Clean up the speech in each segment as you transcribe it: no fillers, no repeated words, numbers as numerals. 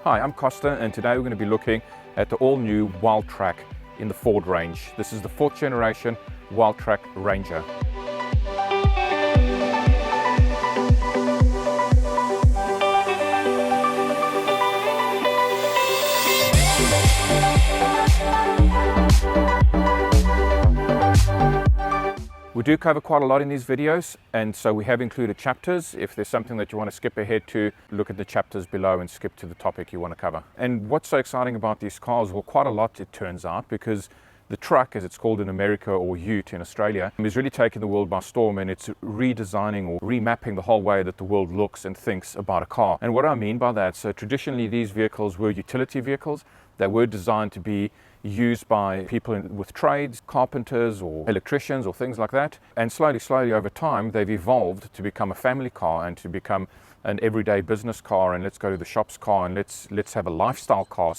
Hi, I'm Kosta, and today we're going to be looking at the all-new Wildtrak in the Ford range. This is the 4th generation Wildtrak Ranger. We do cover quite a lot in these videos, and so we have included chapters. If there's something that you want to skip ahead to, look at the chapters below and skip to the topic you want to cover. And what's so exciting about these cars? Well, quite a lot it turns out, because the truck, as it's called in America, or Ute in Australia, is really taking the world by storm, and it's redesigning or remapping the whole way that the world looks and thinks about a car. And what I mean by that, so traditionally these vehicles were utility vehicles. They were designed to be used by people with trades, carpenters or electricians or things like that. And slowly over time, they've evolved to become a family car and to become an everyday business car, and let's go to the shops car, and let's have a lifestyle car.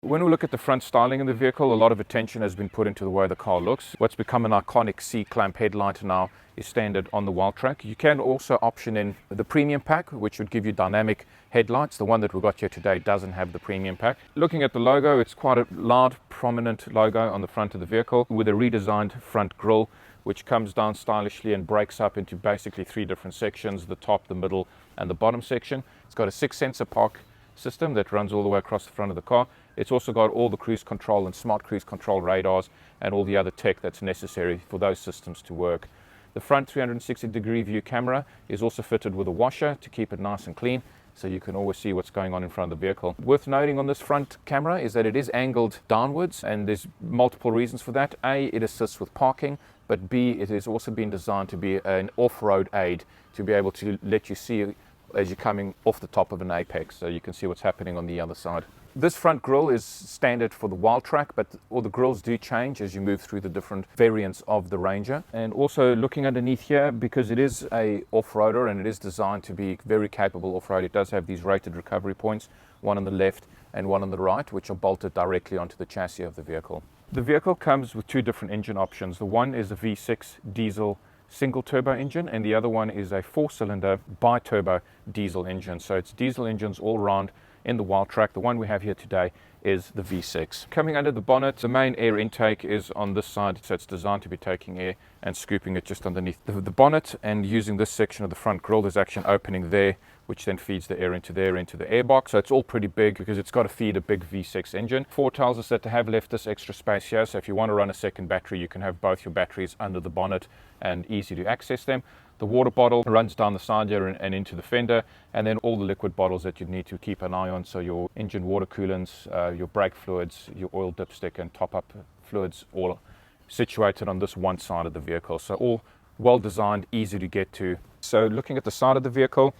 When we look at the front styling of the vehicle, a lot of attention has been put into the way the car looks. What's become an iconic C-clamp headlight now is standard on the Wildtrak. You can also option in the premium pack, which would give you dynamic headlights. The one that we've got here today doesn't have the premium pack. Looking at the logo, it's quite a loud, prominent logo on the front of the vehicle with a redesigned front grille, which comes down stylishly and breaks up into basically 3 different sections: the top, the middle, and the bottom section. It's got a 6-sensor park system that runs all the way across the front of the car. It's also got all the cruise control and smart cruise control radars and all the other tech that's necessary for those systems to work. The front 360-degree view camera is also fitted with a washer to keep it nice and clean, so you can always see what's going on in front of the vehicle. Worth noting on this front camera is that it is angled downwards, and there's multiple reasons for that. A, it assists with parking, but B, it has also been designed to be an off-road aid, to be able to let you see as you're coming off the top of an apex, so you can see what's happening on the other side. This front grille is standard for the Wildtrak, but all the grilles do change as you move through the different variants of the Ranger. And also looking underneath here, because it is a off-roader and it is designed to be very capable off-road, it does have these rated recovery points, one on the left and one on the right, which are bolted directly onto the chassis of the vehicle. The vehicle comes with 2 different engine options. The one is a V6 diesel single turbo engine, and the other one is a 4-cylinder bi-turbo diesel engine. So it's diesel engines all round in the Wildtrak. The one we have here today is the V6. Coming under the bonnet, the main air intake is on this side, so it's designed to be taking air and scooping it just underneath the bonnet, and using this section of the front grille, there's actually an opening there which then feeds the air into there, into the airbox. So it's all pretty big because it's got to feed a big V6 engine. Ford tells us that they have left this extra space here, so if you want to run a second battery, you can have both your batteries under the bonnet and easy to access them. The water bottle runs down the side here and into the fender, and then all the liquid bottles that you need to keep an eye on, so your engine water coolants, your brake fluids, your oil dipstick and top-up fluids, all situated on this one side of the vehicle. So all well designed, easy to get to. So looking at the side of the vehicle,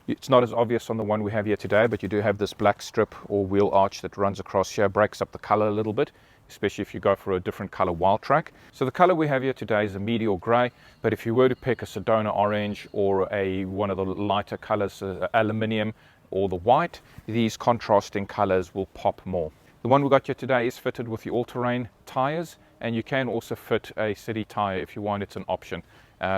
it's not as obvious on the one we have here today, but you do have this black strip or wheel arch that runs across here, breaks up the color a little bit, especially if you go for a different color Wildtrak. So the color we have here today is a meteor gray, but if you were to pick a Sedona orange or one of the lighter colors, aluminium or the white, these contrasting colors will pop more. The one we got here today is fitted with the all-terrain tires, and you can also fit a city tire if you want. It's an option.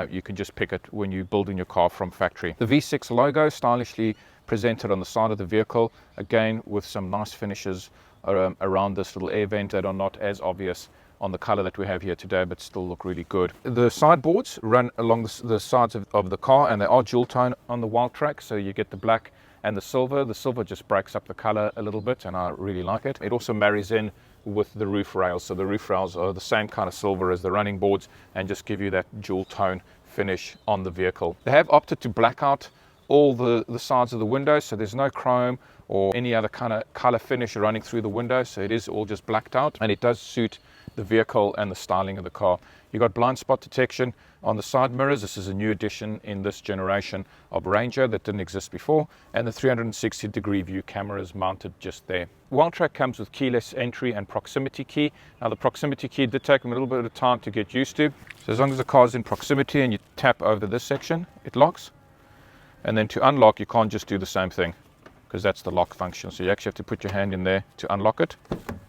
You can just pick it when you're building your car from factory. The V6 logo stylishly presented on the side of the vehicle, again with some nice finishes around this little air vent that are not as obvious on the color that we have here today, but still look really good. The sideboards run along the sides of the car, and they are dual tone on the Wildtrak, so you get the black and the silver. The silver just breaks up the color a little bit, and I really like it. It also marries in with the roof rails, so the roof rails are the same kind of silver as the running boards and just give you that dual tone finish on the vehicle. They have opted to black out all the sides of the windows, so there's no chrome or any other kind of color finish running through the window, so it is all just blacked out, and it does suit the vehicle and the styling of the car. You got blind spot detection on the side mirrors. This is a new addition in this generation of Ranger that didn't exist before, and the 360-degree view camera is mounted just there. Wildtrak comes with keyless entry and proximity key. Now the proximity key did take me a little bit of time to get used to, so as long as the car is in proximity and you tap over this section, it locks. And then to unlock, you can't just do the same thing, because that's the lock function. So you actually have to put your hand in there to unlock it,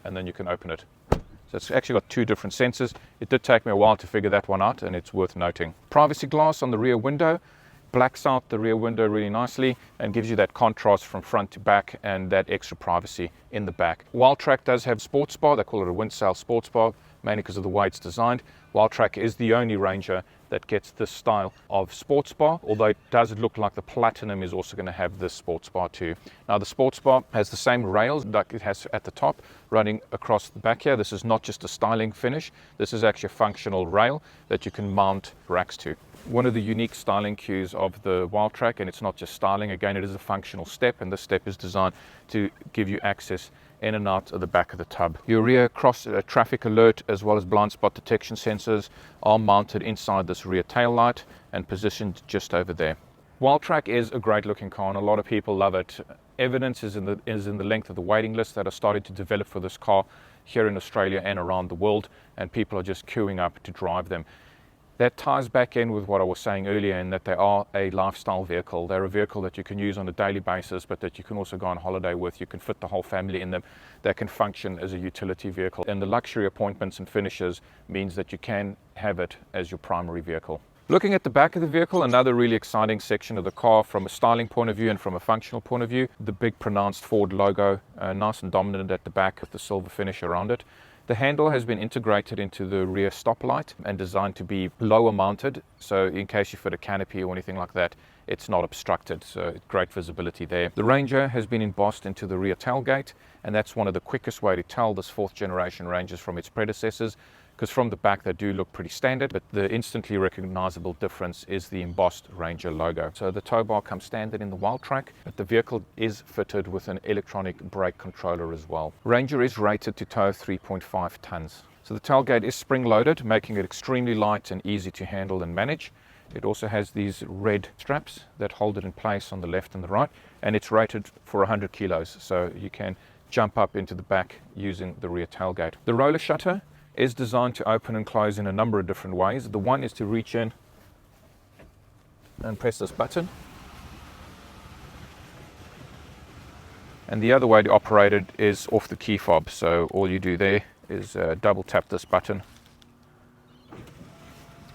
and then you can open it. So it's actually got 2 different sensors. It did take me a while to figure that one out, and it's worth noting. Privacy glass on the rear window blacks out the rear window really nicely and gives you that contrast from front to back and that extra privacy in the back. Wildtrak does have sports bar. They call it a Windsail sports bar, mainly because of the way it's designed. Wildtrak is the only Ranger that gets this style of sports bar, although it does look like the Platinum is also going to have this sports bar too. Now the sports bar has the same rails like it has at the top running across the back here. This is not just a styling finish, this is actually a functional rail that you can mount racks to. One of the unique styling cues of the Wildtrak, and it's not just styling, again it is a functional step, and this step is designed to give you access in and out of the back of the tub. Your rear cross traffic alert as well as blind spot detection sensors are mounted inside this rear tail light and positioned just over there. Wildtrak is a great looking car and a lot of people love it. Evidence is in the length of the waiting list that are starting to develop for this car here in Australia and around the world, and people are just queuing up to drive them. That ties back in with what I was saying earlier, in that they are a lifestyle vehicle. They're a vehicle that you can use on a daily basis, but that you can also go on holiday with. You can fit the whole family in them. They can function as a utility vehicle. And the luxury appointments and finishes means that you can have it as your primary vehicle. Looking at the back of the vehicle, another really exciting section of the car from a styling point of view and from a functional point of view. The big pronounced Ford logo, nice and dominant at the back with the silver finish around it. The handle has been integrated into the rear stoplight and designed to be lower mounted, so in case you fit a canopy or anything like that, it's not obstructed, so great visibility there. The Ranger has been embossed into the rear tailgate, and that's one of the quickest way to tell this 4th generation Rangers from its predecessors, because from the back they do look pretty standard, but the instantly recognizable difference is the embossed Ranger logo. So the tow bar comes standard in the Wildtrak, but the vehicle is fitted with an electronic brake controller as well. Ranger is rated to tow 3.5 tons. So the tailgate is spring loaded, making it extremely light and easy to handle and manage. It also has these red straps that hold it in place on the left and the right, and it's rated for 100 kilos, so you can jump up into the back using the rear tailgate. The roller shutter is designed to open and close in a number of different ways. The one is to reach in and press this button, and the other way to operate it is off the key fob. So all you do there is double tap this button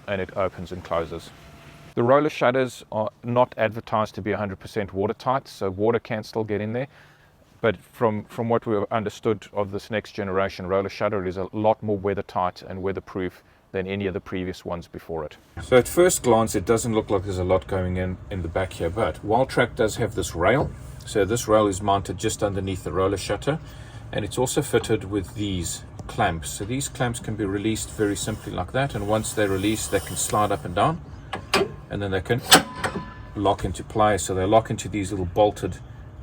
and it opens and closes. The roller shutters are not advertised to be 100% watertight, so water can still get in there. But from what we've understood of this next generation roller shutter, it is a lot more weathertight and weatherproof than any of the previous ones before it. So at first glance, it doesn't look like there's a lot going in the back here, but Wildtrak does have this rail. So this rail is mounted just underneath the roller shutter, and it's also fitted with these clamps. So these clamps can be released very simply like that, and once they're released, they can slide up and down, and then they can lock into place. So they lock into these little bolted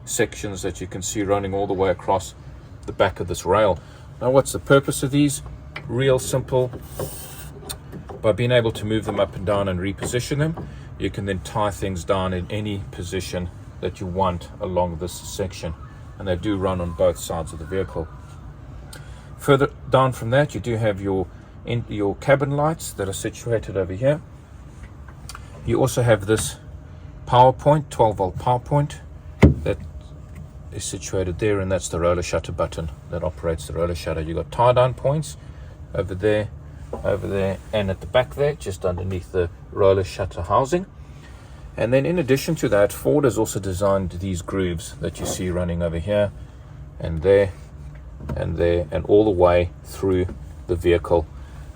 sections that you can see running all the way across the back of this rail. Now what's the purpose of these? Real simple. By being able to move them up and down and reposition them, you can then tie things down in any position that you want along this section, and they do run on both sides of the vehicle. Further down from that, you do have your cabin lights that are situated over here. You also have this power point, 12-volt power point, that is situated there, and that's the roller shutter button that operates the roller shutter. You've got tie down points over there, and at the back there, just underneath the roller shutter housing. And then in addition to that, Ford has also designed these grooves that you see running over here and there and there and all the way through the vehicle.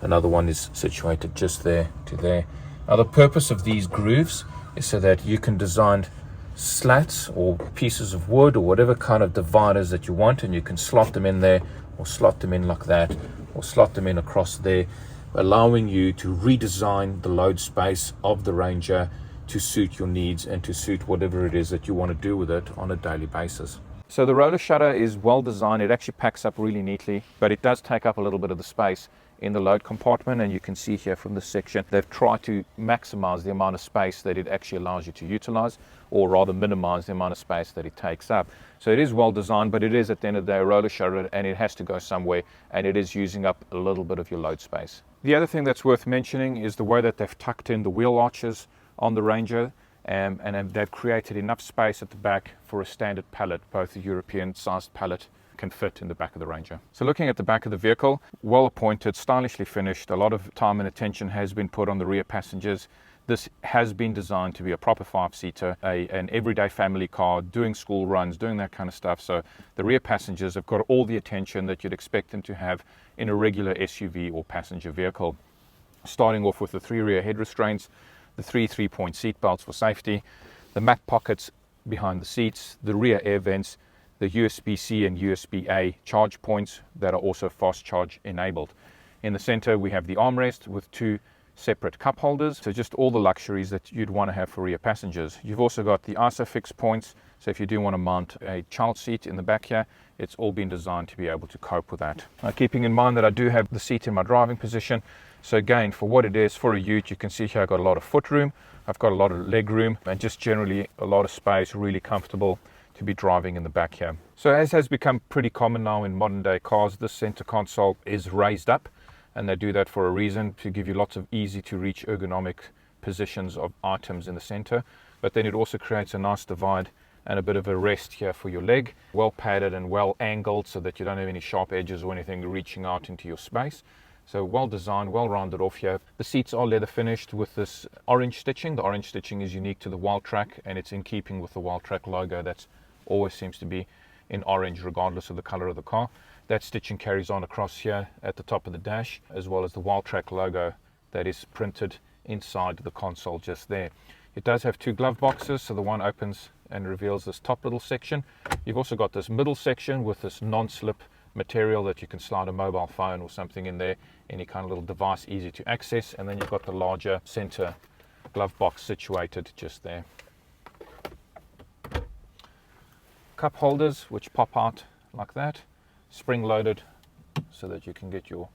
Another one is situated just there to there. Now the purpose of these grooves is so that you can design slats or pieces of wood or whatever kind of dividers that you want, and you can slot them in there, or slot them in like that, or slot them in across there, allowing you to redesign the load space of the Ranger to suit your needs and to suit whatever it is that you want to do with it on a daily basis. So the roller shutter is well designed. It actually packs up really neatly, but it does take up a little bit of the space in the load compartment, and you can see here from this section they've tried to maximize the amount of space that it actually allows you to utilize, or rather minimize the amount of space that it takes up. So it is well designed, but it is at the end of the day a roller shutter, and it has to go somewhere, and it is using up a little bit of your load space. The other thing that's worth mentioning is the way that they've tucked in the wheel arches on the Ranger, and they've created enough space at the back for a standard pallet. Both a European sized pallet can fit in the back of the Ranger. So looking at the back of the vehicle, well appointed, stylishly finished. A lot of time and attention has been put on the rear passengers This has been designed to be a proper 5-seater, an everyday family car, doing school runs, doing that kind of stuff. So the rear passengers have got all the attention that you'd expect them to have in a regular SUV or passenger vehicle. Starting off with the 3 rear head restraints, the 3-point seat belts for safety, the mat pockets behind the seats, the rear air vents, the USB-C and USB-A charge points that are also fast charge enabled. In the center, we have the armrest with 2 separate cup holders, so just all the luxuries that you'd want to have for rear passengers. You've also got the ISOFIX points, so if you do want to mount a child seat in the back here, it's all been designed to be able to cope with that. Now, keeping in mind that I do have the seat in my driving position, so again, for what it is, for a ute, you can see here I've got a lot of foot room, I've got a lot of leg room, and just generally a lot of space, really comfortable to be driving in the back here. So as has become pretty common now in modern day cars, this center console is raised up, and they do that for a reason, to give you lots of easy to reach ergonomic positions of items in the center. But then it also creates a nice divide and a bit of a rest here for your leg, well padded and well angled so that you don't have any sharp edges or anything reaching out into your space. So well designed, well rounded off here. The seats are leather finished with this orange stitching. The orange stitching is unique to the Wildtrak, and it's in keeping with the Wildtrak logo that always seems to be in orange regardless of the color of the car. That stitching carries on across here at the top of the dash, as well as the Wildtrak logo that is printed inside the console just there. It does have 2 glove boxes, so the one opens and reveals this top little section. You've also got this middle section with this non-slip material that you can slide a mobile phone or something in there, any kind of little device, easy to access. And then you've got the larger center glove box situated just there. Cup holders which pop out like that, spring loaded so that you can get your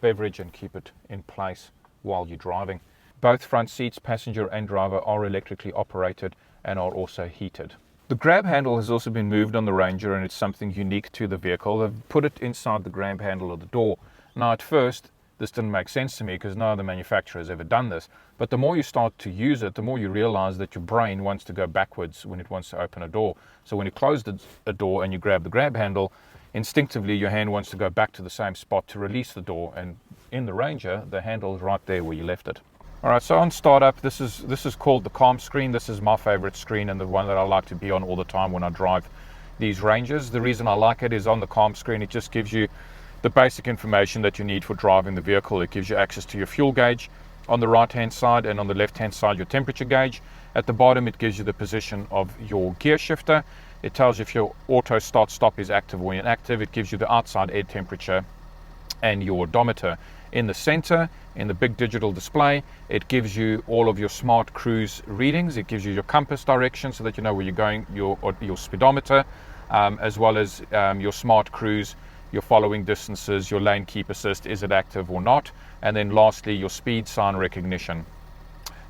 beverage and keep it in place while you're driving. Both front seats, passenger and driver, are electrically operated and are also heated. The grab handle has also been moved on the Ranger, and it's something unique to the vehicle. They've put it inside the grab handle of the door. Now at first this didn't make sense to me because no other manufacturer has ever done this, but the more you start to use it, the more you realize that your brain wants to go backwards when it wants to open a door. So when you close a door and you grab the grab handle, instinctively your hand wants to go back to the same spot to release the door, and in the Ranger the handle is right there where you left it. Alright, so on startup, this is called the calm screen. This is my favorite screen and the one that I like to be on all the time when I drive these Rangers. The reason I like it is on the calm screen it just gives you the basic information that you need for driving the vehicle. It gives you access to your fuel gauge on the right hand side, and on the left hand side your temperature gauge. At the bottom it gives you the position of your gear shifter. It tells you if your auto start stop is active or inactive. It gives you the outside air temperature and your odometer. In the center, in the big digital display, it gives you all of your smart cruise readings. It gives you your compass direction so that you know where you're going, your speedometer, as well as your smart cruise, your following distances, your lane keep assist, is it active or not, and then lastly your speed sign recognition.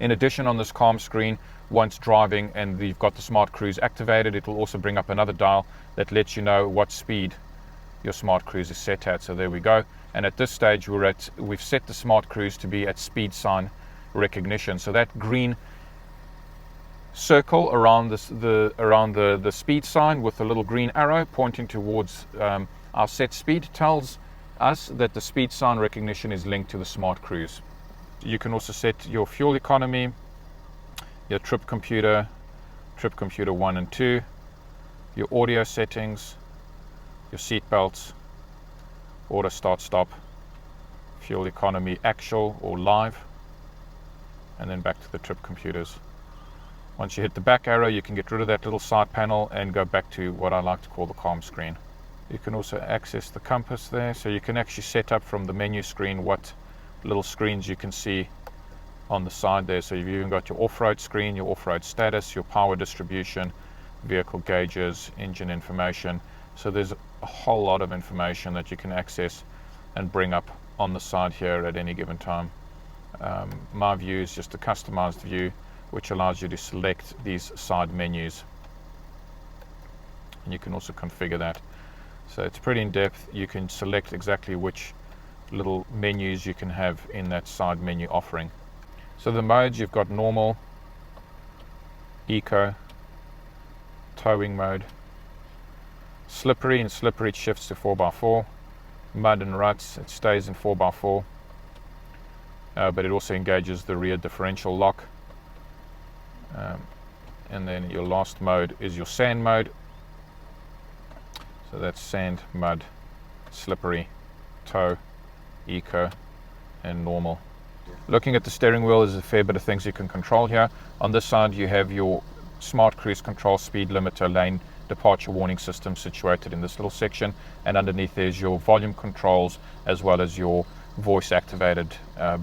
In addition, on this calm screen, once driving and you've got the smart cruise activated, it will also bring up another dial that lets you know what speed your smart cruise is set at. So there we go. And at this stage we've set the smart cruise to be at speed sign recognition. So that green circle around the speed sign with the little green arrow pointing towards our set speed tells us that the speed sign recognition is linked to the smart cruise. You can also set your fuel economy, your trip computer 1 and 2, your audio settings, your seat belts, auto start stop, fuel economy actual or live, and then back to the trip computers. Once you hit the back arrow, you can get rid of that little side panel and go back to what I like to call the calm screen. You can also access the compass there, so you can actually set up from the menu screen what little screens you can see on the side there. So you've even got your off-road screen, your off-road status, your power distribution, vehicle gauges, engine information. So there's a whole lot of information that you can access and bring up on the side here at any given time. My view is just a customized view which allows you to select these side menus, and you can also configure that. So it's pretty in depth. You can select exactly which little menus you can have in that side menu offering. So the modes, you've got normal, eco, towing mode, slippery, and slippery it shifts to 4x4, mud and ruts it stays in 4x4, but it also engages the rear differential lock. And then your last mode is your sand mode. So that's sand, mud, slippery, tow, eco, and normal. Looking at the steering wheel, there's a fair bit of things you can control here. On this side you have your smart cruise control, speed limiter, lane departure warning system situated in this little section, and underneath there's your volume controls as well as your voice activated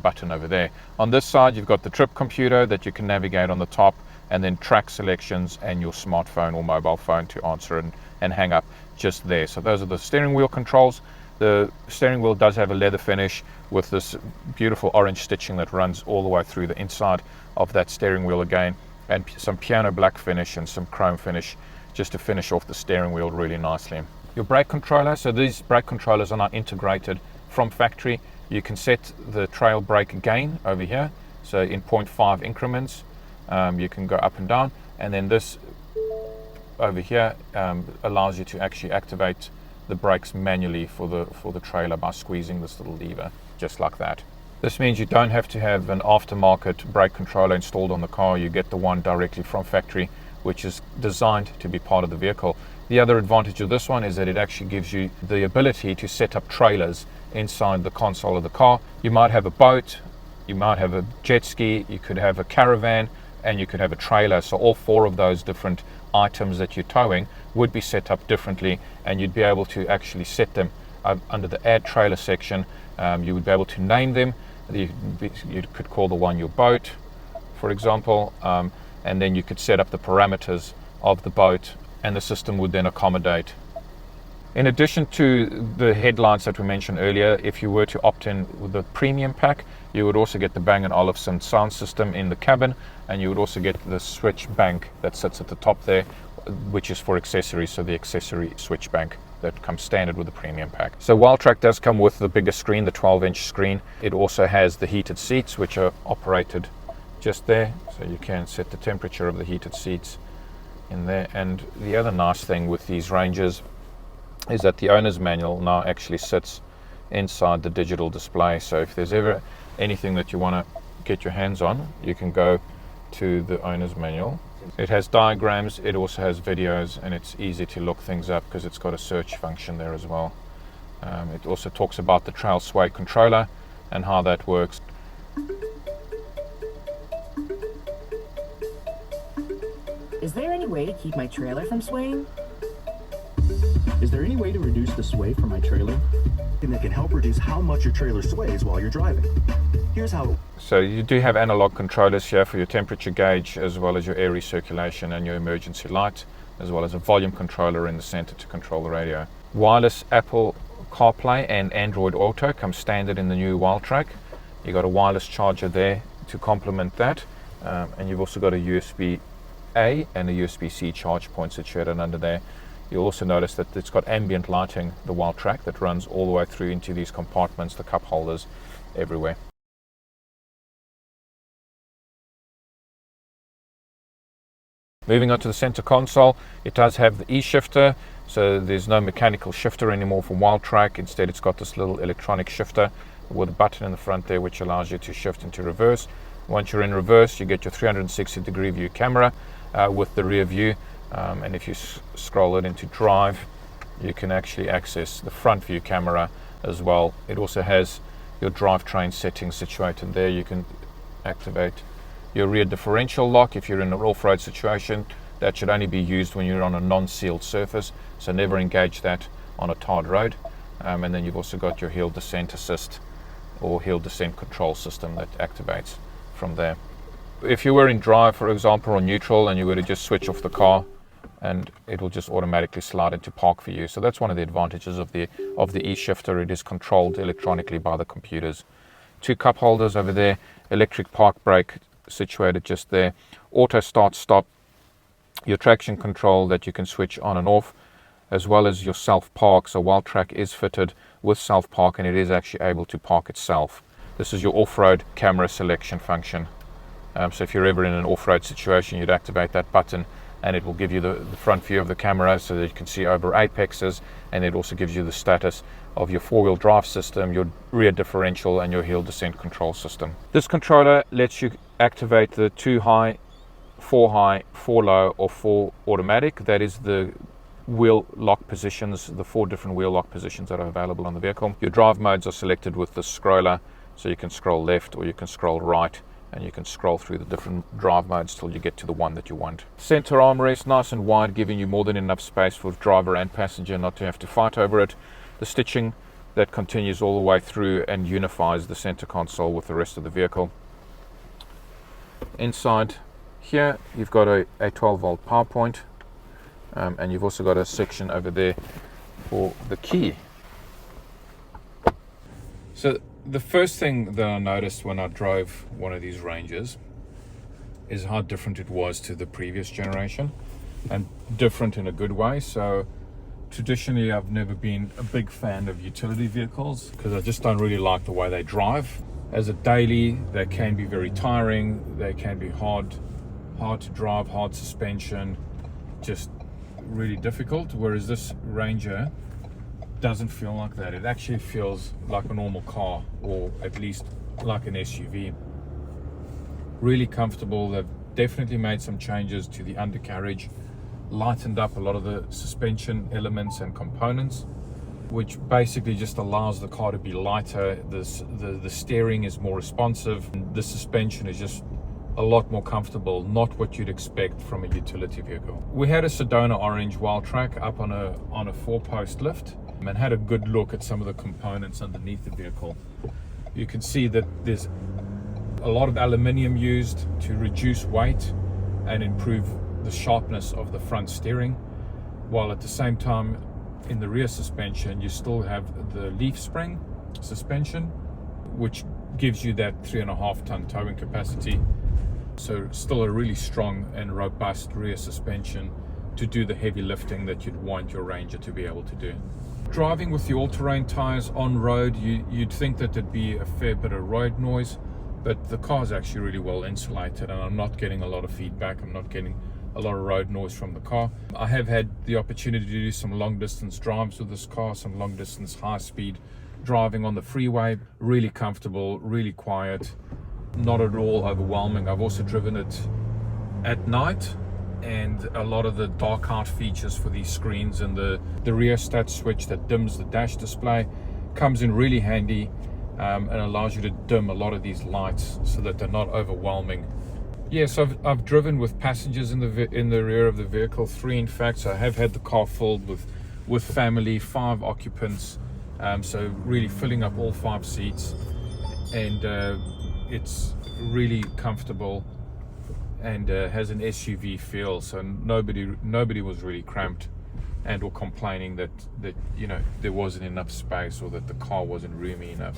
button over there. On this side you've got the trip computer that you can navigate on the top, and then track selections and your smartphone or mobile phone to answer and hang up just there. So those are the steering wheel controls. The steering wheel does have a leather finish with this beautiful orange stitching that runs all the way through the inside of that steering wheel again, and some piano black finish and some chrome finish just to finish off the steering wheel really nicely. Your brake controller, so these brake controllers are now integrated from factory. You can set the trail brake gain over here, so in 0.5 increments. You can go up and down, and then this over here allows you to actually activate the brakes manually for the trailer by squeezing this little lever, just like that. This means you don't have to have an aftermarket brake controller installed on the car. You get the one directly from factory, which is designed to be part of the vehicle. The other advantage of this one is that it actually gives you the ability to set up trailers inside the console of the car. You might have a boat, you might have a jet ski, you could have a caravan, and you could have a trailer. So all four of those different items that you're towing would be set up differently, and you'd be able to actually set them under the add trailer section. You would be able to name them. You could call the one your boat, for example, and then you could set up the parameters of the boat, and the system would then accommodate. In addition to the headlights that we mentioned earlier, if you were to opt in with the premium pack, you would also get the Bang & Olufsen sound system in the cabin, and you would also get the switch bank that sits at the top there, which is for accessories, so the accessory switch bank that comes standard with the premium pack. So Wildtrak does come with the bigger screen, the 12-inch screen. It also has the heated seats, which are operated just there, so you can set the temperature of the heated seats in there. And the other nice thing with these Rangers is that the owner's manual now actually sits inside the digital display. So if there's ever anything that you want to get your hands on, you can go to the owner's manual. It has diagrams, it also has videos, and it's easy to look things up because it's got a search function there as well. It also talks about the trail sway controller and how that works. Is there any way to keep my trailer from swaying? Is there any way to reduce the sway from my trailer? And that can help reduce how much your trailer sways while you're driving. Here's how. So you do have analog controllers here for your temperature gauge, as well as your air recirculation and your emergency light, as well as a volume controller in the center to control the radio. Wireless Apple CarPlay and Android Auto come standard in the new Wildtrak. You've got a wireless charger there to complement that, and you've also got a USB-A and a USB-C charge point situated under there. You'll also notice that it's got ambient lighting, the Wildtrak, that runs all the way through into these compartments, the cup holders, everywhere. Moving on to the center console, it does have the E-shifter, so there's no mechanical shifter anymore for Wildtrak. Instead, it's got this little electronic shifter with a button in the front there which allows you to shift into reverse. Once you're in reverse, you get your 360-degree view camera with the rear view. And if you scroll it into drive, you can actually access the front view camera as well. It also has your drivetrain settings situated there. You can activate your rear differential lock if you're in an off-road situation. That should only be used when you're on a non-sealed surface, so never engage that on a tarred road. And then you've also got your hill descent assist or hill descent control system that activates from there. If you were in drive, for example, or neutral, and you were to just switch off the car, and it will just automatically slide into park for you. So that's one of the advantages of the E-shifter. It is controlled electronically by the computers. Two cup holders over there, electric park brake situated just there, auto start stop, your traction control that you can switch on and off, as well as your self park. So Wildtrak is fitted with self park, and it is actually able to park itself. This is your off-road camera selection function. So if you're ever in an off-road situation, you'd activate that button, and it will give you the front view of the camera so that you can see over apexes, and it also gives you the status of your four-wheel drive system, your rear differential, and your hill descent control system. This controller lets you activate the two high 4 high, 4 low, or 4 automatic. That is the wheel lock positions, the 4 different wheel lock positions that are available on the vehicle. Your drive modes are selected with the scroller, so you can scroll left or you can scroll right, and you can scroll through the different drive modes till you get to the one that you want. Center armrest, nice and wide, giving you more than enough space for driver and passenger not to have to fight over it. The stitching that continues all the way through and unifies the center console with the rest of the vehicle. Inside here you've got a 12 volt power point, and you've also got a section over there for the key. So the first thing that I noticed when I drove one of these Rangers is how different it was to the previous generation, and different in a good way. So traditionally I've never been a big fan of utility vehicles because I just don't really like the way they drive. As a daily, they can be very tiring, they can be hard to drive, hard suspension, just really difficult. Whereas this Ranger doesn't feel like that. It actually feels like a normal car, or at least like an SUV. Really comfortable. They've definitely made some changes to the undercarriage, lightened up a lot of the suspension elements and components, which basically just allows the car to be lighter. The steering is more responsive. The suspension is just a lot more comfortable, not what you'd expect from a utility vehicle. We had a Sedona orange Wildtrak up on a 4-post lift and had a good look at some of the components underneath the vehicle. You can see that there's a lot of aluminium used to reduce weight and improve the sharpness of the front steering, while at the same time in the rear suspension you still have the leaf spring suspension, which gives you that 3.5 ton towing capacity. So still a really strong and robust rear suspension to do the heavy lifting that you'd want your Ranger to be able to do. Driving with the all-terrain tires on road, you'd think that there'd be a fair bit of road noise, but the car is actually really well insulated, and I'm not getting a lot of feedback. I'm not getting a lot of road noise from the car. I have had the opportunity to do some long distance drives with this car, some long distance high speed driving on the freeway. Really comfortable, really quiet, not at all overwhelming. I've also driven it at night, and a lot of the dark out features for these screens and the rear stat switch that dims the dash display comes in really handy, and allows you to dim a lot of these lights so that they're not overwhelming. Yes, I've driven with passengers in the rear of the vehicle, 3 in fact. So I have had the car filled with family, 5 occupants, so really filling up all 5 seats, and it's really comfortable and has an SUV feel. So nobody was really cramped and or complaining that you know there wasn't enough space or that the car wasn't roomy enough.